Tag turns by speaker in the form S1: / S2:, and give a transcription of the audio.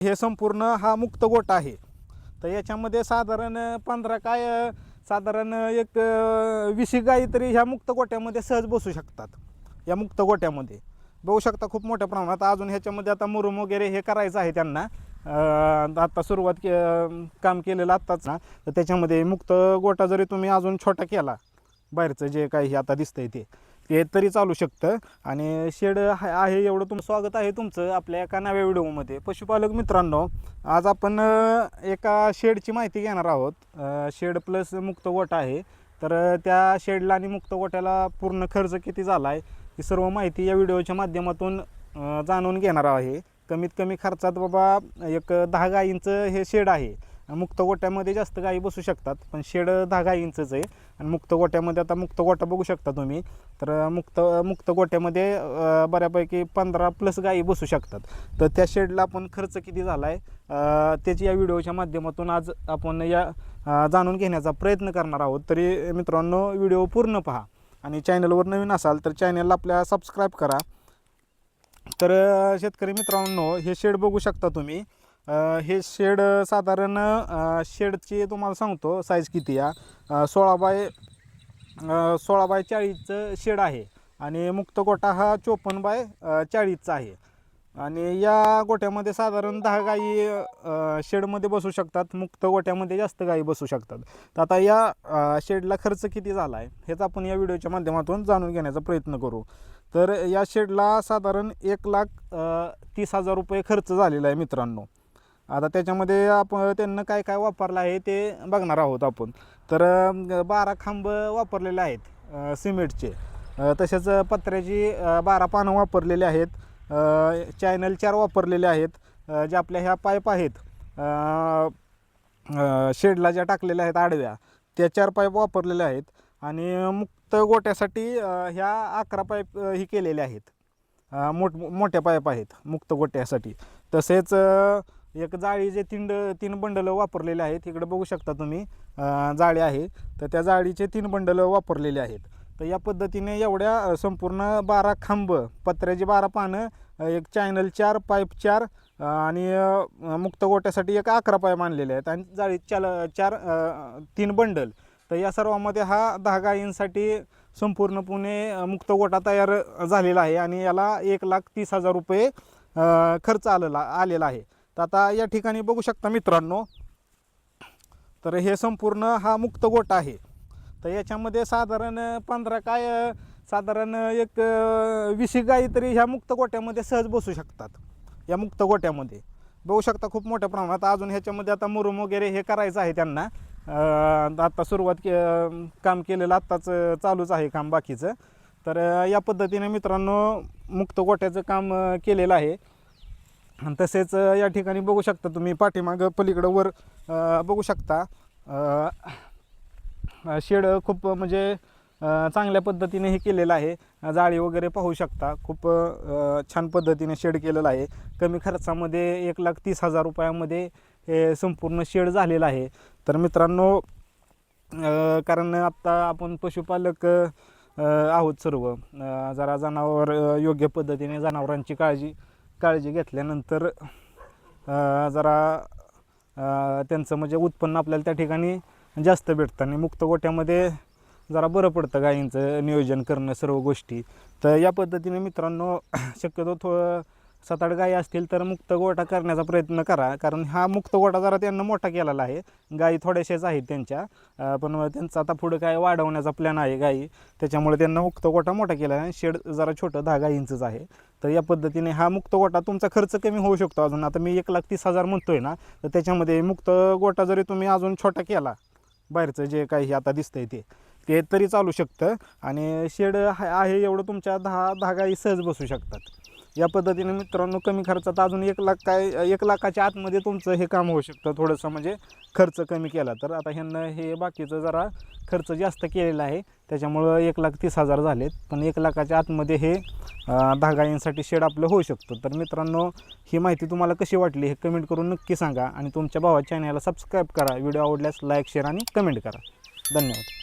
S1: हे संपूर्ण हा मुक्त गोठा आहे. तर याच्यामध्ये साधारण 15 काय साधारण एक 20 गाई तरी ह्या मुक्त गोठ्यामध्ये सहज बसू शकतात. या मुक्त गोठ्यामध्ये बघू शकता खूप मोठ्या प्रमाणात. अजून ह्याच्यामध्ये आता मुरुम वगैरे हे करायचं आहे त्यांना. आता सुरुवात काम केलेलं आत्ताच ना. तर त्याच्यामध्ये मुक्त गोठा जरी तुम्ही अजून छोटा केला, बाहेरचं जे काही आता दिसतंय ते तरी चालू शकतं. आणि शेड आहे एवढं. तुमचं स्वागत आहे तुमचं आपल्या एका नव्या व्हिडिओमध्ये. पशुपालक मित्रांनो, आज आपण एका शेडची माहिती घेणार आहोत. शेड प्लस मुक्त गोठा आहे. तर त्या शेडला आणि मुक्त गोठ्याला पूर्ण खर्च किती झाला आहे ही सर्व माहिती या व्हिडिओच्या माध्यमातून जाणून घेणार आहे. कमीत कमी खर्चात बाबा एक 10 गायींचं हे शेड आहे. मुक्त गोठ्यामध्ये जास्त गायी बसू शकतात, पण शेड 10 गायींचंच आहे. आणि मुक्त गोठ्यामध्ये आता मुक्त गोठा बघू शकता तुम्ही. तर मुक्त गोठ्यामध्ये बऱ्यापैकी 15+ गायी बसू शकतात. तर त्या शेडला आपण खर्च किती झाला आहे त्याची या व्हिडिओच्या माध्यमातून आज आपण जाणून घेण्याचा प्रयत्न करणार आहोत. तरी मित्रांनो, व्हिडिओ पूर्ण पहा आणि चॅनलवर नवीन असाल तर चॅनलला आपल्या सबस्क्राईब करा. तर शेतकरी मित्रांनो, हे शेड बघू शकता तुम्ही. हे शेड साधारण शेडची तुम्हाला सांगतो साईज किती आहे. 16 बाय 40चं शेड आहे. आणि मुक्त गोठा हा 54 बाय 40चा आहे. आणि या गोठ्यामध्ये साधारण 10 गायी शेडमध्ये बसू शकतात. मुक्त गोठ्यामध्ये जास्त गायी बसू शकतात. तर आता या शेडला खर्च किती झाला आहे हेच आपण या व्हिडिओच्या माध्यमातून जाणून घेण्याचा प्रयत्न करू. तर या शेडला साधारण 1,30,000 रुपये खर्च झालेला आहे मित्रांनो. आता त्याच्यामध्ये आपण त्यांना काय काय वापरलं आहे ते बघणार आहोत आपण. तर 12 खांब वापरलेले आहेत सिमेंटचे. तसेच पत्र्याची 12 पानं वापरलेली आहेत. चॅनल 4 वापरलेले आहेत. जे आपल्या ह्या पाईप आहेत शेडला ज्या टाकलेल्या आहेत आडव्या, त्या 4 पाईप वापरलेल्या आहेत. आणि मुक्त गोठ्यासाठी ह्या 11 पाईप ही केलेले आहेत. मोठ्या पाईप आहेत मुक्त गोठ्यासाठी. तसेच एक जाळीचे 3 बंडलं वापरलेले आहेत. इकडे बघू शकता तुम्ही जाळी आहे. तर त्या जाळीचे 3 बंडलं वापरलेले आहेत. तर या पद्धतीने एवढ्या संपूर्ण 12 खांब, पत्र्याची 12 पानं, एक चॅनल 4, पाईप 4 आणि मुक्त गोठ्यासाठी एक 11 पाईप आणलेले आहेत. आणि जाळी 3 बंडल. तर या सर्वामध्ये हा 10 गायींसाठी संपूर्णपणे मुक्त गोठा तयार झालेला आहे. आणि याला 1,30,000 रुपये खर्च आलेला आहे. तर आता या ठिकाणी बघू शकता मित्रांनो, तर हे संपूर्ण हा मुक्त गोठा आहे. तर याच्यामध्ये साधारण 15 काय साधारण एक 20 गायी तरी ह्या मुक्त गोठ्यामध्ये सहज बसू शकतात. या मुक्त गोठ्यामध्ये बघू शकता खूप मोठ्या प्रमाणात. अजून ह्याच्यामध्ये आता मुरुम वगैरे हे करायचं आहे त्यांना. आता सुरुवात काम केलेलं आत्ताच चालूच आहे काम बाकीचं. तर या पद्धतीने मित्रांनो मुक्त गोठ्याचं काम केलेलं आहे. आणि तसेच या ठिकाणी बघू शकता तुम्ही पाठीमागं पलीकडं वर बघू शकता शेड खूप म्हणजे चांगल्या पद्धतीने हे केलेलं आहे. जाळी वगैरे पाहू शकता. खूप छान पद्धतीने शेड केलेलं आहे. कमी खर्चामध्ये 1,30,000 रुपयामध्ये हे संपूर्ण शेड झालेलं आहे. तर मित्रांनो, कारण आत्ता आपण पशुपालक आहोत सर्व. जरा जनावर योग्य पद्धतीने जनावरांची काळजी घेतल्यानंतर जरा त्यांचं म्हणजे उत्पन्न आपल्याला त्या ठिकाणी जास्त भेटतं. आणि मुक्त गोठ्यामध्ये जरा बरं पडतं गायींचं नियोजन करणं सर्व गोष्टी. तर या पद्धतीने मित्रांनो, शक्यतो 7-8 गायी असतील तर मुक्त गोठा करण्याचा प्रयत्न करा. कारण हा मुक्त गोठा जरा त्यांना मोठा केलेला आहे. गायी थोड्याशाच आहेत त्यांच्या, पण त्यांचा आता पुढं काय वाढवण्याचा प्लॅन आहे गायी. त्याच्यामुळे त्यांना मुक्त गोठा मोठा केला आहे. शेड जरा छोटं 10 गायींचंच आहे. तर या पद्धतीने हा मुक्त गोठा तुमचा खर्च कमी होऊ शकतो अजून. आता मी 1,30,000 म्हणतोय ना, तर त्याच्यामध्ये मुक्त गोठा जरी तुम्ही अजून छोटा केला, बाहेरचं जे काही आता दिसतंय ते तरी चालू शकतं. आणि शेड आहे एवढं तुमच्या 10 गायी सहज बसू शकतात. या पद्धतीने मित्रांनो कमी खर्चात अजून 1 लाखाच्या आतमध्ये तुमचं हे काम होऊ शकतं. थोडंसं म्हणजे खर्च कमी केला तर. आता ह्यांना हे बाकीचं जरा खर्च जास्त केलेला आहे, त्याच्यामुळं 1,30,000 झालेत. पण 1 लाखाच्या आतमध्ये हे 10 गायींसाठी शेड आपलं होऊ शकतं. तर मित्रांनो, ही माहिती तुम्हाला कशी वाटली हे कमेंट करून नक्की सांगा. आणि तुमच्या भावाच्या चॅनलला सबस्क्राईब करा. व्हिडिओ आवडल्यास लाईक, शेअर आणि कमेंट करा. धन्यवाद.